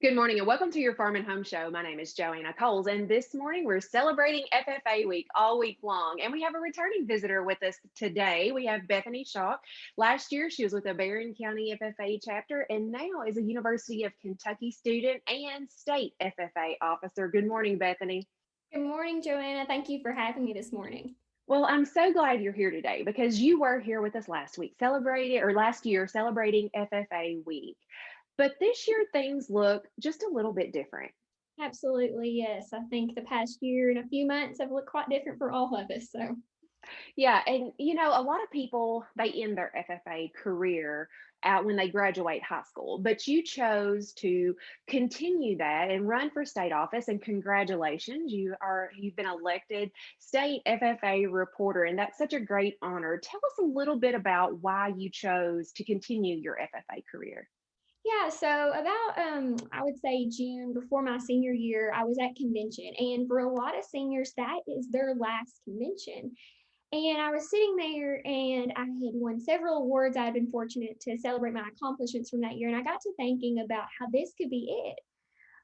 Good morning and welcome to your Farm and Home Show. My name is Joanna Coles, and this morning we're celebrating FFA week all week long. And we have a returning visitor with us today. We have Bethany Schalk. Last year, she was with the Barron County FFA chapter and now is a University of Kentucky student and state FFA officer. Good morning, Bethany. Good morning, Joanna. Thank you for having me this morning. Well, I'm so glad you're here today because you were here with us last year celebrating FFA week. But this year things look just a little bit different. Absolutely, yes. I think the past year and a few months have looked quite different for all of us. So, Yeah, and a lot of people they end their FFA career out when they graduate high school, but you chose to continue that and run for state office. And congratulations, you've been elected state FFA reporter, and that's such a great honor. Tell us a little bit about why you chose to continue your FFA career. yeah, so about I would say June before my senior year, I was at convention, and for a lot of seniors, that is their last convention. And I was sitting there and I had won several awards. I had been fortunate to celebrate my accomplishments from that year. And I got to thinking about how this could be it.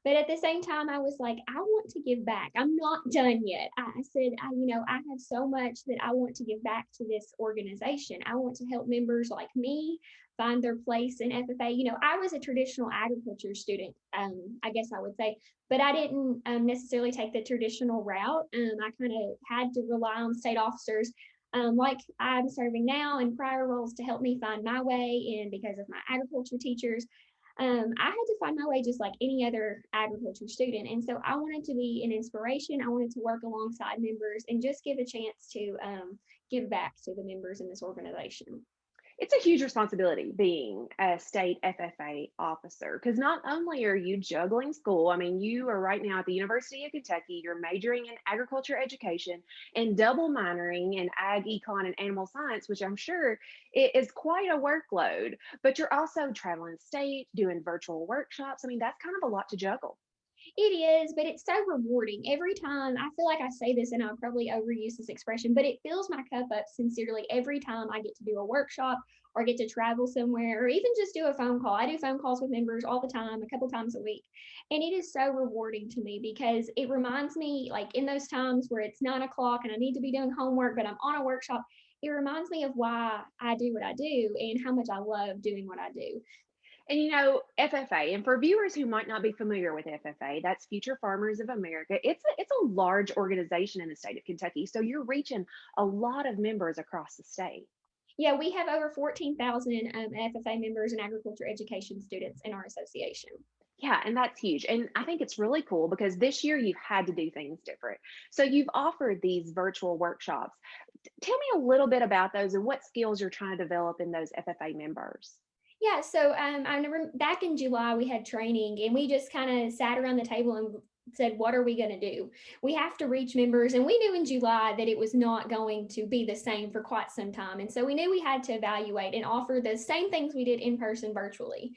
But at the same time, I was like, I want to give back. I'm not done yet. I said, I have so much that I want to give back to this organization. I want to help members like me find their place in FFA. I was a traditional agriculture student, I guess I would say, but I didn't necessarily take the traditional route. I kind of had to rely on state officers like I'm serving now in prior roles to help me find my way. And because of my agriculture teachers, I had to find my way just like any other agriculture student. And so I wanted to be an inspiration. I wanted to work alongside members and just give a chance to give back to the members in this organization. It's a huge responsibility being a state FFA officer because not only are you juggling school, I mean, you are right now at the University of Kentucky, you're majoring in agriculture education and double minoring in ag, econ, and animal science, which I'm sure it is quite a workload. But you're also traveling state, doing virtual workshops. I mean, that's kind of a lot to juggle. It is, but it's so rewarding. Every time I feel like I say this and I'll probably overuse this expression, but it fills my cup up sincerely every time I get to do a workshop or get to travel somewhere or even just do a phone call. I do phone calls with members all the time, a couple times a week. And it is so rewarding to me because it reminds me, like in those times where it's 9 o'clock and I need to be doing homework, but I'm on a workshop, it reminds me of why I do what I do and how much I love doing what I do. And FFA, and for viewers who might not be familiar with FFA, that's Future Farmers of America. It's a large organization in the state of Kentucky, so you're reaching a lot of members across the state. Yeah, we have over 14,000 FFA members and agriculture education students in our association. Yeah, and that's huge. And I think it's really cool because this year you've had to do things different. So you've offered these virtual workshops. Tell me a little bit about those and what skills you're trying to develop in those FFA members. Yeah, so I remember back in July we had training and we just kind of sat around the table and said, what are we going to do? We have to reach members. And we knew in July that it was not going to be the same for quite some time. And so we knew we had to evaluate and offer the same things we did in person virtually.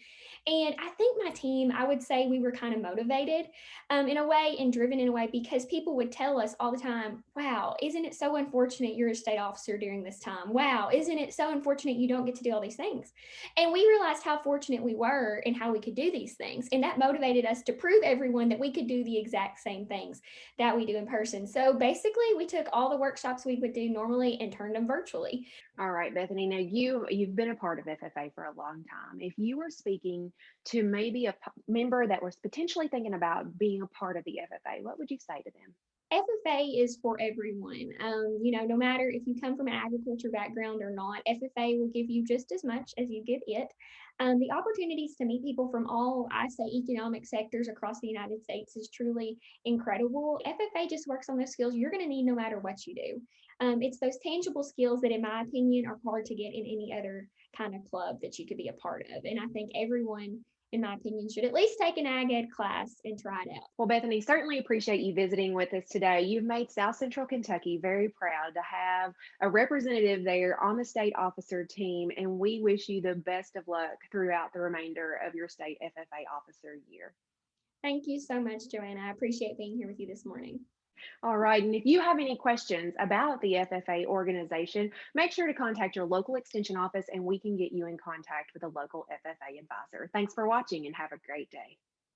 And I think my team, I would say we were kind of motivated in a way and driven in a way because people would tell us all the time, wow, isn't it so unfortunate you're a state officer during this time? Wow, isn't it so unfortunate you don't get to do all these things? And we realized how fortunate we were and how we could do these things. And that motivated us to prove everyone that we could do the exact same things that we do in person. So basically, we took all the workshops we would do normally and turned them virtually. All right, Bethany. Now you've been a part of FFA for a long time. If you were speaking to maybe a member that was potentially thinking about being a part of the FFA, what would you say to them? FFA is for everyone. No matter if you come from an agriculture background or not, FFA will give you just as much as you give it. The opportunities to meet people from all, I say, economic sectors across the United States is truly incredible. FFA just works on those skills you're going to need no matter what you do. It's those tangible skills that, in my opinion, are hard to get in any other kind of club that you could be a part of. And I think everyone, in my opinion, should at least take an ag ed class and try it out. Well, Bethany, certainly appreciate you visiting with us today. You've made South Central Kentucky very proud to have a representative there on the state officer team, and we wish you the best of luck throughout the remainder of your state FFA officer year. Thank you so much, Joanna. I appreciate being here with you this morning. All right, and if you have any questions about the FFA organization, make sure to contact your local extension office and we can get you in contact with a local FFA advisor. Thanks for watching and have a great day.